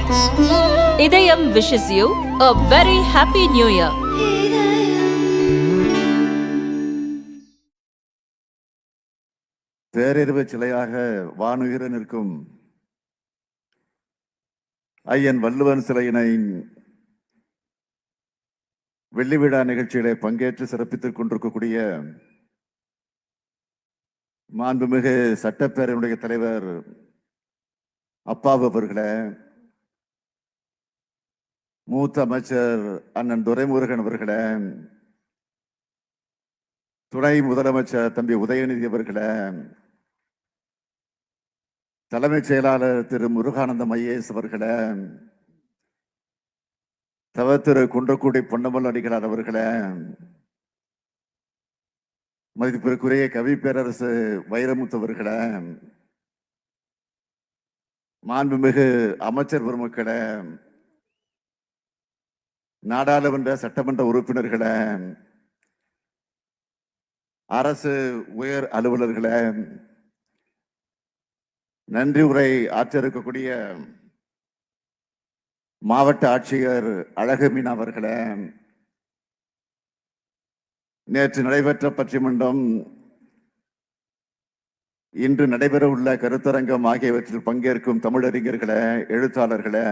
இதயம் wishes you a very happy new year. பேரறிவு சிலையாக வானுயிர நிற்கும் ஐயன் வள்ளுவன் சிலையினை வெள்ளி விழா நிகழ்ச்சியிலே பங்கேற்று சிறப்பித்துக் கொண்டிருக்கக்கூடிய மாண்புமிகு சட்டப்பேரவையுடைய தலைவர் அப்பாவு அவர்களே, மூத்த அமைச்சர் அண்ணன் துரைமுருகன் அவர்களே, துணை முதலமைச்சர் தம்பி உதயநிதி அவர்களே, தலைமைச் செயலாளர் திரு முருகானந்தம் ஐஏஎஸ் அவர்களே, திரு குன்றக்குடி பொன்னமல் அடிகளார் அவர்களே, மதிப்பிற்குரிய கவி பேரரசு வைரமுத்து அவர்களே, மாண்புமிகு அமைச்சர் பெருமக்களே, நாடாளுமன்ற சட்டமன்ற உறுப்பினர்களே, அரசு உயர் அலுவலர்களே, நன்றி உரை ஆற்ற இருக்கக்கூடிய மாவட்ட ஆட்சியர் அழகு மீனா அவர்களே, நேற்று நடைபெற்ற பட்டிமன்றம், இன்று நடைபெற உள்ள கருத்தரங்கம் ஆகியவற்றில் பங்கேற்கும் தமிழறிஞர்களே, எழுத்தாளர்களே,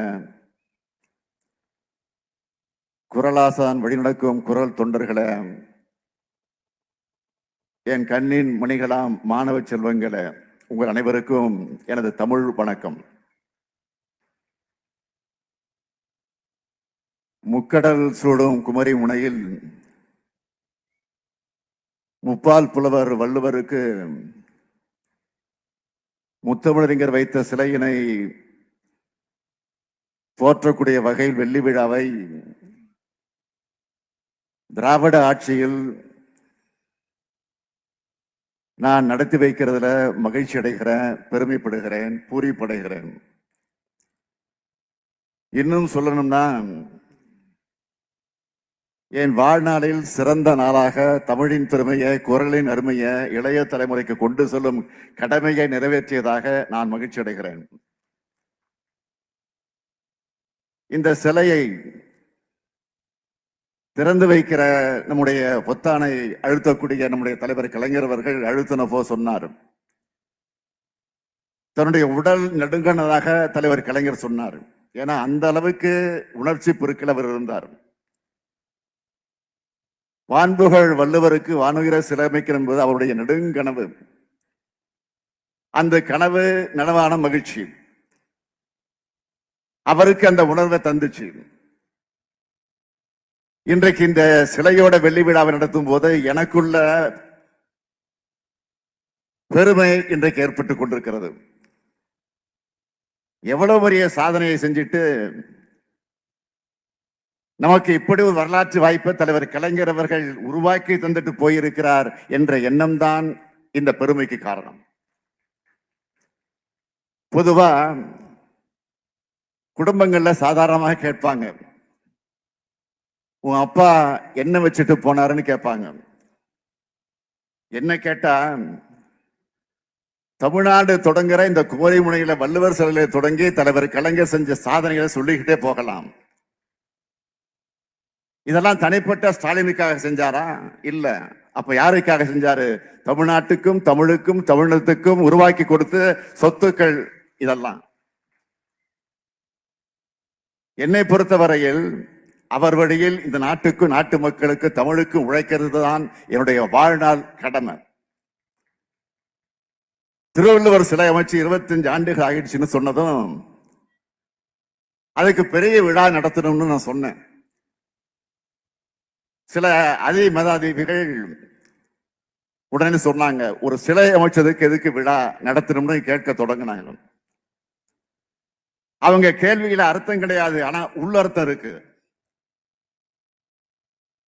குரலாசான் வழிநடக்கும் குரல் தொண்டர்களே, என் கண்ணின் மணிகளாம் மாணவ செல்வங்களே, உங்கள் அனைவருக்கும் எனது தமிழ் வணக்கம். முக்கடல் சூடும் குமரி முனையில் முப்பால் புலவர் வள்ளுவருக்கு முத்தமிழறிஞர் வைத்த சிலையினை போற்றக்கூடிய வகையில் வெள்ளி விழாவை திராவிட ஆட்சியில் நான் நடத்தி வைக்கிறதுல மகிழ்ச்சி அடைகிறேன், பெருமைப்படுகிறேன், பூரிப்படைகிறேன். இன்னும் சொல்லணும்னா, என் வாழ்நாளில் சிறந்த நாளாக தமிழின் பெருமையை, குரலின் அருமையை இளைய தலைமுறைக்கு கொண்டு செல்லும் கடமையை நிறைவேற்றியதாக நான் மகிழ்ச்சி அடைகிறேன். இந்த சிலையை திறந்து வைக்கிற நம்முடைய பொத்தானை அழுத்தக்கூடிய நம்முடைய தலைவர் கலைஞர் அவர்கள் அழுத்தினப்போ சொன்னார், தன்னுடைய உடல் நடுங்கினதாக தலைவர் கலைஞர் சொன்னார். ஏன்னா அந்த அளவுக்கு உணர்ச்சி பெருக்கில் அவர் இருந்தார். வான்புகழ் வள்ளுவருக்கு வானுயிர சிலைமைக்க என்பது அவருடைய நெடுங்கனவு. அந்த கனவு நனவான மகிழ்ச்சி அவருக்கு அந்த உணர்வை தந்துச்சு. இன்றைக்கு இந்த சிலையோட வெள்ளி விழாவை நடத்தும் போது எனக்குள்ள பெருமை இன்றைக்கு ஏற்பட்டுக் கொண்டிருக்கிறது. எவ்வளவு பெரிய சாதனையை செஞ்சுட்டு நமக்கு இப்படி ஒரு வரலாற்று வாய்ப்பை தலைவர் கலைஞர் அவர்கள் உருவாக்கி தந்துட்டு போயிருக்கிறார் என்ற எண்ணம் தான் இந்த பெருமைக்கு காரணம். பொதுவா குடும்பங்கள்ல சாதாரணமாக கேட்பாங்க, உன் அப்பா என்ன வச்சுட்டு போனாருன்னு கேட்பாங்க. என்ன கேட்டா, தமிழ்நாடு தொடங்குற இந்த குமரி முனையில வள்ளுவர் சிலையில தொடங்கி தலைவர் கலைஞர் செஞ்ச சாதனைகளை சொல்லிக்கிட்டே போகலாம். இதெல்லாம் தனிப்பட்ட ஸ்டாலினுக்காக செஞ்சாரா? இல்ல. அப்ப யாருக்காக செஞ்சாரு? தமிழ்நாட்டுக்கும் தமிழுக்கும் தமிழத்துக்கும் உருவாக்கி கொடுத்து சொத்துக்கள். இதெல்லாம் என்னை பொறுத்தவரையில் அவர் வழியில் இந்த நாட்டுக்கும் நாட்டு மக்களுக்கு தமிழுக்கும் உழைக்கிறது தான் என்னுடைய வாழ்நாள் கடமை. திருவள்ளுவர் சிலை அமைச்சு 25 ஆண்டுகள் ஆயிடுச்சுன்னு சொன்னதும் அதுக்கு பெரிய விழா நடத்தணும்னு நான் சொன்னேன். சில அதி மதாதிபதிகள் உடனே சொன்னாங்க, ஒரு சிலை அமைச்சதுக்கு எதுக்கு விழா நடத்தணும்னு கேட்க தொடங்கினாங்க. அவங்க கேள்வியில அர்த்தம் கிடையாது, ஆனா உள்ளர்த்தம் இருக்கு.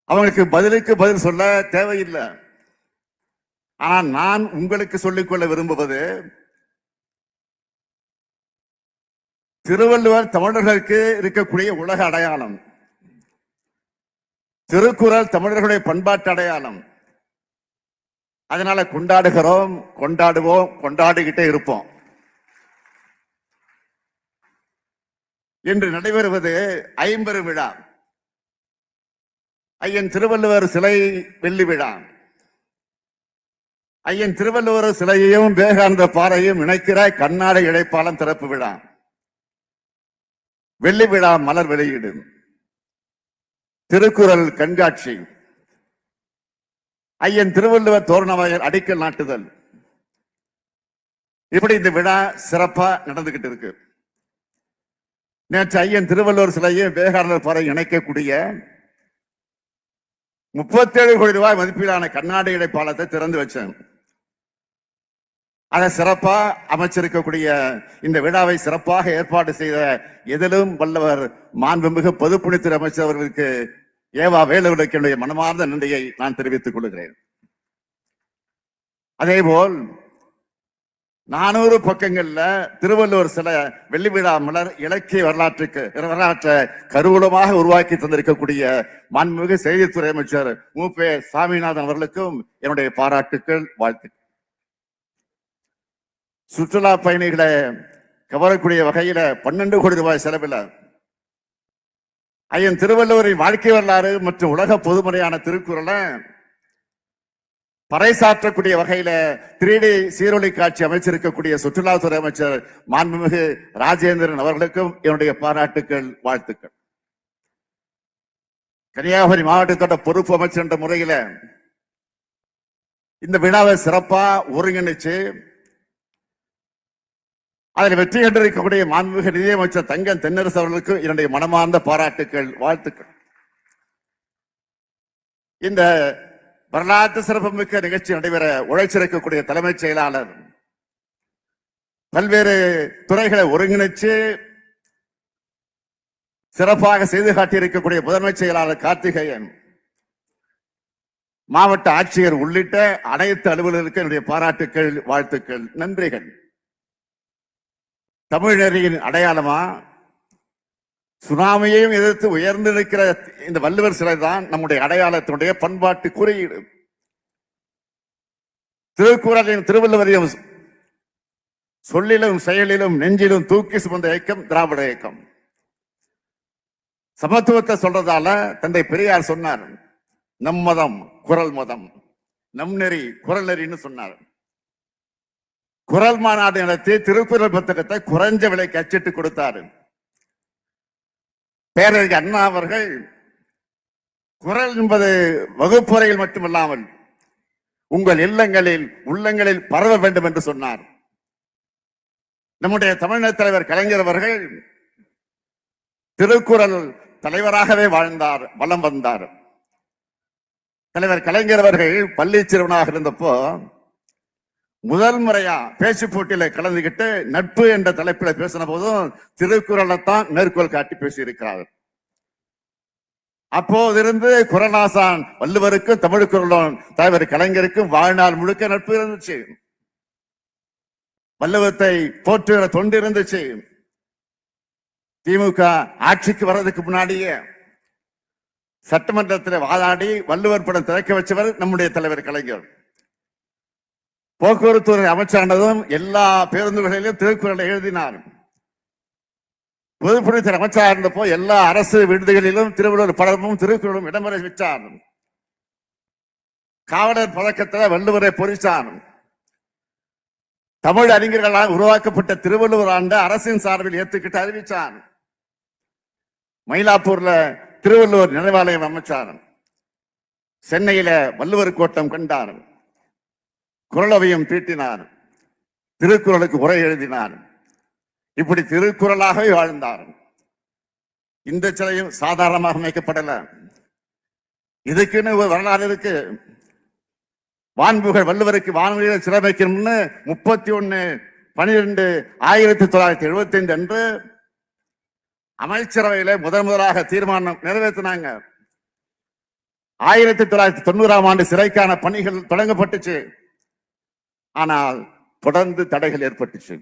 அவங்களுக்கு பதிலுக்கு பதில் சொல்ல தேவையில்லை. ஆனா நான் உங்களுக்கு சொல்லிக்கொள்ள விரும்புவது, திருவள்ளுவர் தமிழர்களுக்கு இருக்கக்கூடிய உலக அடையாளம், திருக்குறள் தமிழர்களுடைய பண்பாட்டு அடையாளம். அதனால கொண்டாடுகிறோம், கொண்டாடுவோம், கொண்டாடிக்கிட்டே இருப்போம். இன்று நடைபெறுவது ஐம்பெரும் விழா. ஐயன் திருவள்ளுவர் சிலை வெள்ளி விழா. ஐயன் திருவள்ளுவர் சிலையையும் விவேகானந்த பாறையும் இணைக்கிற கண்ணாடி இழைப்பாளம் திறப்பு விழா. வெள்ளி விழா மலர் வெளியீடு, திருக்குறள் கண்காட்சி, ஐயன் திருவள்ளுவர் தோரணவாயல் அடிக்கல் நாட்டுதல். இப்படி இந்த விழா சிறப்பா நடந்துகிட்டு இருக்கு. நேற்று ஐயன் திருவள்ளுவர் சிலையும் விவேகானந்தர் பாறை இணைக்கக்கூடிய 37 கோடி ரூபாய் மதிப்பீடான கண்ணாடி இடைப்பாலத்தை திறந்து வச்சேன். அதை சிறப்பா அமைச்சிருக்கக்கூடிய இந்த விழாவை சிறப்பாக ஏற்பாடு செய்த எதிலும் வல்லவர் மாண்புமிகு பொதுப்பணித்துறை அமைச்சர் அவர்களுக்கு ஏவா வேலுவிற்கு என்னுடைய மனமார்ந்த நன்றியை நான் தெரிவித்துக் கொள்கிறேன். அதேபோல் 400 பக்கங்கள்ல திருவள்ளுவர் சில வெள்ளி விழா மலர் இலக்கிய வரலாற்றை கருவூலமாக உருவாக்கி தந்திருக்கக்கூடிய மாண்புமிகு செய்தித்துறை அமைச்சர் மு.பே. சாமிநாதன் அவர்களுக்கும் என்னுடைய பாராட்டுக்கள், வாழ்த்துக்கள். சுற்றுலா பயணிகளை கவரக்கூடிய வகையில 12 கோடி ரூபாய் செலவில் ஐயன் திருவள்ளுவரின் வாழ்க்கை வரலாறு மற்றும் உலக பொதுமுறையான திருக்குறளை பறைசாற்றக்கூடிய வகையில 3D சீரொலி காட்சி அமைச்சிருக்கக்கூடிய சுற்றுலாத்துறை அமைச்சர் மாண்புமிகு ராஜேந்திரன் அவர்களுக்கும் என்னுடைய பாராட்டுக்கள், வாழ்த்துக்கள். கன்னியாகுமரி மாவட்டத்தோட பொறுப்பு அமைச்சர் என்ற முறையில இந்த விழாவை சிறப்பா ஒருங்கிணைச்சு அதில் வெற்றி கண்டிருக்கக்கூடிய மாண்புமிகு நிதியமைச்சர் தங்கம் தென்னரசு அவர்களுக்கும் என்னுடைய மனமார்ந்த பாராட்டுக்கள், வாழ்த்துக்கள். இந்த வரலாற்று சிறப்புமிக்க நிகழ்ச்சி நடைபெற உழைச்சிருக்கக்கூடிய தலைமைச் செயலாளர், பல்வேறு துறைகளை ஒருங்கிணைச்சு சிறப்பாக செய்து காட்டியிருக்கக்கூடிய முதன்மைச் செயலாளர் கார்த்திகேயன், மாவட்ட ஆட்சியர் உள்ளிட்ட அனைத்து அலுவலர்களுக்கு என்னுடைய பாராட்டுக்கள், வாழ்த்துக்கள், நன்றிகள். தமிழரின் அடையாளமா சுனாமியையும் எதிர்த்து உயர்ந்திருக்கிற இந்த வள்ளுவர் சிலை தான் நம்முடைய அடையாளத்தினுடைய பண்பாட்டு குறியீடு. திருக்குறளையும் திருவள்ளுவரையும் சொல்லிலும் செயலிலும் நெஞ்சிலும் தூக்கி சுமந்த இயக்கம் திராவிட இயக்கம். சமத்துவத்தை சொல்றதால தந்தை பெரியார் சொன்னார், நம் மதம் குரல் மதம், நம் நெறி குரல் நெறின்னு சொன்னார். குரல் மாநாடு நடத்தி திருக்குறள் புத்தகத்தை குறைஞ்ச விலைக்கு அச்சிட்டு கொடுத்தாரு. பேரறிஞர் அண்ணா அவர்கள் குரல் என்பது வகுப்பறையில் மட்டுமல்லாமல் உங்கள் இல்லங்களில் உள்ளங்களில் பரவ வேண்டும் என்று சொன்னார். நம்முடைய தமிழ்நாடு தலைவர் கலைஞர் அவர்கள் திருக்குறள் தலைவராகவே வாழ்ந்தார், வலம் வந்தார். தலைவர் கலைஞர் அவர்கள் பள்ளி சிறுவனாக இருந்தப்போ முதல் முறையா பேச்சு போட்டியில கலந்துகிட்டு நட்பு என்ற தலைப்பில பேசின போதும் திருக்குறளைத்தான் மேற்கோள் காட்டி பேசியிருக்கிறார். அப்போதிருந்து குறளாசான் வள்ளுவருக்கும் தமிழ்குறளும் தலைவர் கலைஞருக்கும் வாழ்நாள் முழுக்க நட்பு இருந்துச்சு. வள்ளுவத்தை போற்றுகிற தொண்டு இருந்துச்சு. திமுக ஆட்சிக்கு வர்றதுக்கு முன்னாடியே சட்டமன்றத்தில் வாதாடி வள்ளுவர் படம் திறக்க வச்சவர் நம்முடைய தலைவர் கலைஞர். போக்குவரத்து அமைச்சரானதும் எல்லா பேருந்துகளிலும் திருக்குறளை எழுதினார். பொதுப்பணித்துறை அமைச்சராக இருந்தப்போ எல்லா அரசு விடுதிகளிலும் திருவள்ளுவர் படமும் திருக்குறளும் இடம்பெற வச்சார். காவலர் பதக்கத்தில் வள்ளுவரை பொறிச்சார். தமிழ் அறிஞர்களால் உருவாக்கப்பட்ட திருவள்ளுவர் ஆண்டு அரசின் சார்பில் ஏற்றுக்கிட்டு அறிவிச்சார். மயிலாப்பூர்ல திருவள்ளுவர் நினைவாலயம் அமைச்சார். சென்னையில வள்ளுவர் கோட்டம் கண்டார். குறளவையும் தீட்டினார். திருக்குறளுக்கு உரை எழுதினார். இப்படி திருக்குறளாகவே வாழ்ந்தார். இந்த சிலையும் சாதாரணமாக அமைக்கப்படல. இதுக்குன்னு ஒரு வரலாறு இருக்கு. வான்புகழ் வள்ளுவருக்கு வான்வெளியில் சிலை வைக்கணும்னு 31/12/1975 அன்று அமைச்சரவையில முதலாக தீர்மானம் நிறைவேற்றினாங்க. 1990ஆம் ஆண்டு சிலைக்கான பணிகள் தொடங்கப்பட்டுச்சு. ஆனால் தொடர்ந்து தடைகள் ஏற்பட்டுச்சு.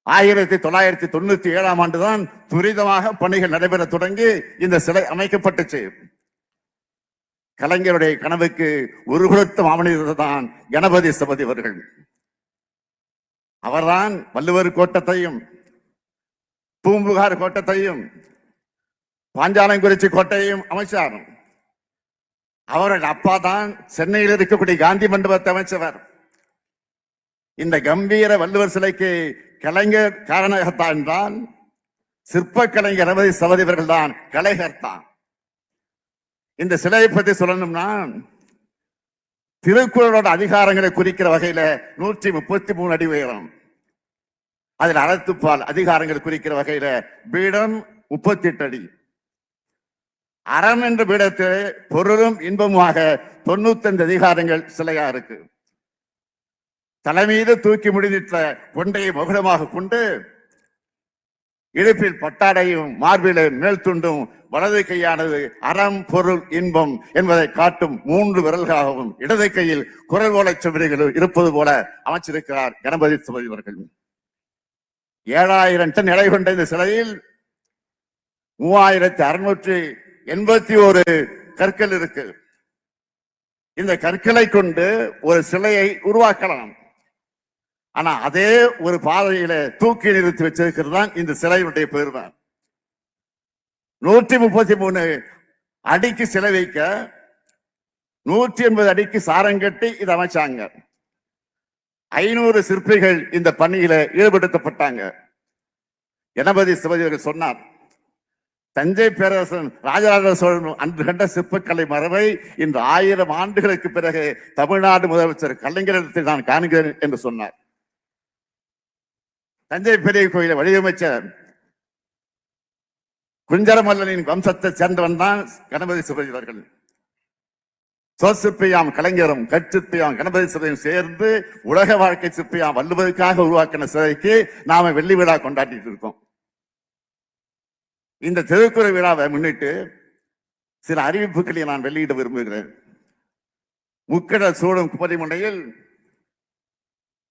1997ஆம் ஆண்டுதான் துரிதமாக பணிகள் நடைபெற தொடங்கி இந்த சிலை அமைக்கப்பட்டுச்சு. கலைஞருடைய கனவுக்கு உருகுலத்த மாமனிதர் தான் கணபதி சபதி அவர்கள். அவர்தான் வள்ளுவர் கோட்டத்தையும் பூ பூம்புகார் கோட்டத்தையும் பாஞ்சாலங்குறிச்சி கோட்டையும் அமைச்சார். அவரோட அப்பா தான் சென்னையில் இருக்கக்கூடிய காந்தி மண்டபத்தை அமைச்சவர். இந்த கம்பீர வள்ளுவர் சிலைக்கு கலைஞர் காரணகர்த்தா என்றால் சிற்ப கலைஞர் ரமதி சகோதரர்கள் தான் கலைகர்த்தா. இந்த சிலையை பற்றி சொல்லணும்னா திருக்குறளோட அதிகாரங்களை குறிக்கிற வகையில 133 அடி உயரம், அதில் அறத்துப்பால் அதிகாரங்கள் குறிக்கிற வகையில பீடம் 38 அடி. அறம் என்ற பீடத்தில் பொருளும் இன்பமாக 95 அதிகாரங்கள் சிலையா இருக்கு. தலைமீது தூக்கி முடிந்திட்ட கொண்டையை மகுடமாக கொண்டு இடுப்பில் பட்டாடையும் மார்பில மேல் துண்டும் வலது கையானது அறம் பொருள் இன்பம் என்பதை காட்டும் 3 விரல்களாகவும் இடது கையில் குரல் ஓலை சுவடிகள் இருப்பது போல அமைச்சிருக்கிறார் கணபதி சுவாமி அவர்கள். 7000 டன் எடை கொண்ட இந்த சிலையில் 3681 கற்கள் இருக்கு. இந்த கற்களை கொண்டு ஒரு சிலையை உருவாக்கலாம். ஆனா அதே ஒரு பாதையில தூக்கி நிறுத்தி வச்சிருக்கிறது தான் இந்த சிலையுடைய பெருமை. 133 அடிக்கு சிலை வைக்க 180 அடிக்கு சாரம் கட்டி இதை அமைச்சாங்க. 500 சிற்பிகள் இந்த பணியில ஈடுபடுத்தப்பட்டாங்க. கணபதி சிவாஜி சொன்னார், தஞ்சை பேரரசன் ராஜராஜ சோழன் அன்று கண்ட சிற்பக்கலை மரபை இன்று 1000 ஆண்டுகளுக்கு பிறகு தமிழ்நாடு முதலமைச்சர் கலைஞரிடத்தில் நான் காண்கிறேன் என்று சொன்னார். தஞ்சை பெரிய கோயிலை வடிவமைச்ச குஞ்சரமல்லனின் வம்சத்தை சேர்ந்தவன் தான் கணபதி சிவாஜி அவர்கள். சொற்சிற்பியாம் கலைஞரும் கற்சிற்பியாம் கணபதி சிலையும் சேர்ந்து உலக வாழ்க்கை சிற்பியாம் வள்ளுவருக்காக உருவாக்கின சிலைக்கு நாம வெள்ளி விழா கொண்டாடிட்டு இருக்கோம். இந்த திருக்குறள் விழாவை முன்னிட்டு சில அறிவிப்புகளை நான் வெளியிட விரும்புகிறேன். முக்கடல் சூடும் குமரிமுனையில்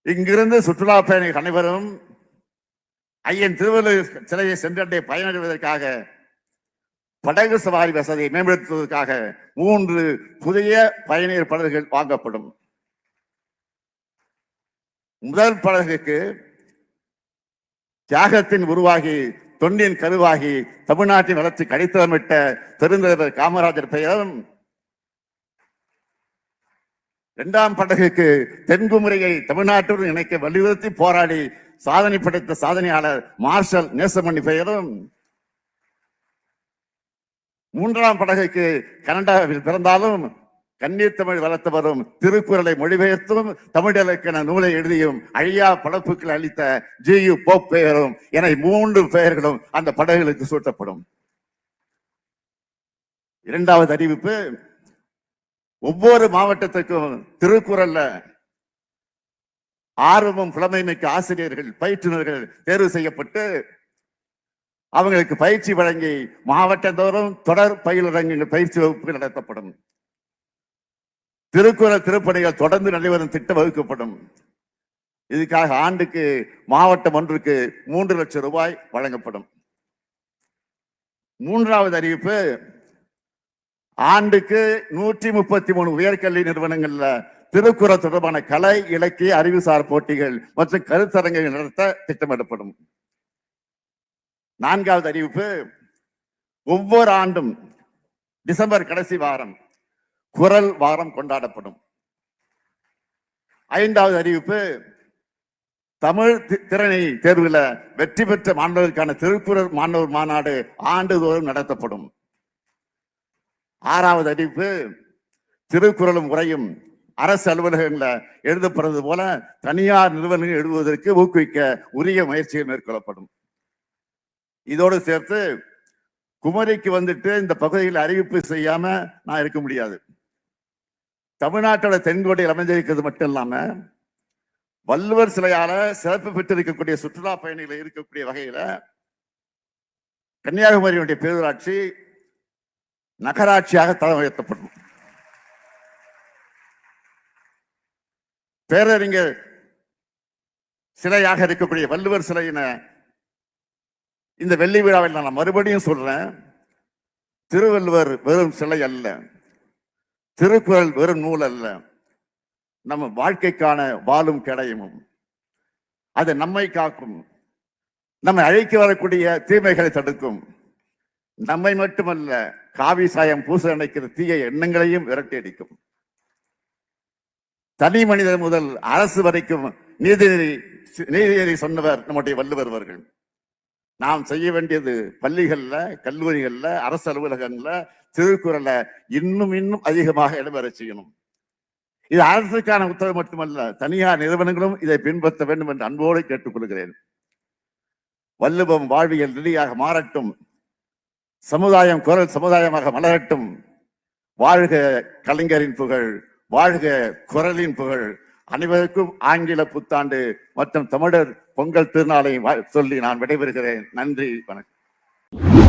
இங்கிருந்து சுற்றுலா பயணிகள் அனைவரும் ஐயன் திருவள்ளுவர் சிலையை சென்றடைய பயனடைவதற்காக படகு சவாரி வசதியை மேம்படுத்துவதற்காக 3 புதிய பயணியர் படகுகள் வாங்கப்படும். முதல் படகுக்கு தியாகத்தின் உருவாகி தொண்டின் கருவாகி தமிழ்நாட்டின் வளர்ச்சி கடித்தமிட்ட பெருந்தலைவர் காமராஜர் பெயரும், 2ஆம் படகுக்கு தென்குமரியை தமிழ்நாட்டுடன் இணைக்க வலியுறுத்தி போராடி சாதனை படைத்த சாதனையாளர் மார்ஷல் நேசமணி பெயரும், 3ஆம் படகுக்கு கனடாவில் பிறந்தாலும் கண்ணீர் தமிழ் வளர்த்து வரும் திருக்குறளை மொழிபெயர்த்தும் தமிழ் இலக்கண நூலை எழுதியும் அழியா படைப்புகள் அளித்த ஜி.யு. போப் பெயரும் என 3 பெயர்களும் அந்த படகுகளுக்கு சூட்டப்படும். 2வது அறிவிப்பு, ஒவ்வொரு மாவட்டத்துக்கும் திருக்குறள்ல ஆர்வமும் புலமைமிக்க ஆசிரியர்கள் பயிற்றுனர்கள் தேர்வு செய்யப்பட்டு அவங்களுக்கு பயிற்சி வழங்கி மாவட்டந்தோறும் தொடர் பயிலரங்குகள் பயிற்சி வகுப்புகள் நடத்தப்படும். திருக்குறள் திருப்பணிகள் தொடர்ந்து நடைபெறும் திட்டம் வகுக்கப்படும். இதுக்காக ஆண்டுக்கு மாவட்டம் ஒன்றுக்கு 3 லட்சம் ரூபாய் வழங்கப்படும். 3வது அறிவிப்பு, ஆண்டுக்கு 133 உயர்கல்வி நிறுவனங்கள்ல திருக்குறள் தொடர்பான கலை இலக்கிய அறிவுசார் போட்டிகள் மற்றும் கருத்தரங்குகள் நடத்த திட்டமிடப்படும். 4வது அறிவிப்பு, ஒவ்வொரு ஆண்டும் டிசம்பர் கடைசி வாரம் குறள் வாரம் கொண்டாடப்படும். 5வது அறிவிப்பு, தமிழ் திறனை தேர்வுல வெற்றி பெற்ற மாணவர்களுக்கான திருக்குறள் மாணவர் மாநாடு ஆண்டுதோறும் நடத்தப்படும். 6வது அறிவிப்பு, திருக்குறளும் உரையும் அரசு அலுவலகங்களில் எழுதப்படுறது போல தனியார் நிறுவனங்கள் எழுதுவதற்கு ஊக்குவிக்க உரிய முயற்சிகள் மேற்கொள்ளப்படும். இதோடு சேர்த்து குமரிக்கு வந்துட்டு இந்த பகுதியில் அறிவிப்பு செய்யாம நான் இருக்க முடியாது. தமிழ்நாட்டோட தென்கோடியில் அமைந்திருக்கிறது மட்டும் இல்லாம வள்ளுவர் சிலையால சிறப்பு பெற்றிருக்கக்கூடிய சுற்றுலா பயணிகள் இருக்கக்கூடிய வகையில கன்னியாகுமரியுடைய பேரூராட்சி நகராட்சியாக தரம் உயர்த்தப்படும். பேரறிஞர் சிலையாக இருக்கக்கூடிய வள்ளுவர் சிலையின இந்த வெள்ளி விழாவில் நான் மறுபடியும் சொல்றேன், திருவள்ளுவர் வெறும் சிலை அல்ல, திருக்குறள் வெறும் நூல் அல்ல, நம்ம வாழ்க்கைக்கான வாழும் கிடையமும். அது நம்மை காக்கும், நம்மை அழைக்க வரக்கூடிய தீமைகளை தடுக்கும். நம்மை மட்டுமல்ல, காவி சாயம் பூச நினைக்கிற தீய எண்ணங்களையும் விரட்டி அடிக்கும். தனி மனிதர் முதல் அரசு வரைக்கும் நீதிநெறி சொன்னவர் நம்முடைய வள்ளுவர் அவர்கள். நாம் செய்ய வேண்டியது பள்ளிகள்ல, கல்லூரிகள்ல, அரசு அலுவலகங்கள்ல திருக்குறளை இன்னும் அதிகமாக இடம்பெற செய்யணும். இது அரசுக்கான உத்தரவு மட்டுமல்ல, தனியார் நிறுவனங்களும் இதை பின்பற்ற வேண்டும் என்று அன்போடு கேட்டுக்கொள்கிறேன். வள்ளுவம் வாழ்வியல் நெறியாக மாறட்டும். சமுதாயம் குரல் சமுதாயமாக மலரட்டும். வாழ்க கலைஞரின் புகழ், வாழ்க குரலின் புகழ். அனைவருக்கும் ஆங்கில புத்தாண்டு மற்றும் தமிழர் பொங்கல் திருநாளை சொல்லி நான் விடைபெறுகிறேன். நன்றி, வணக்கம்.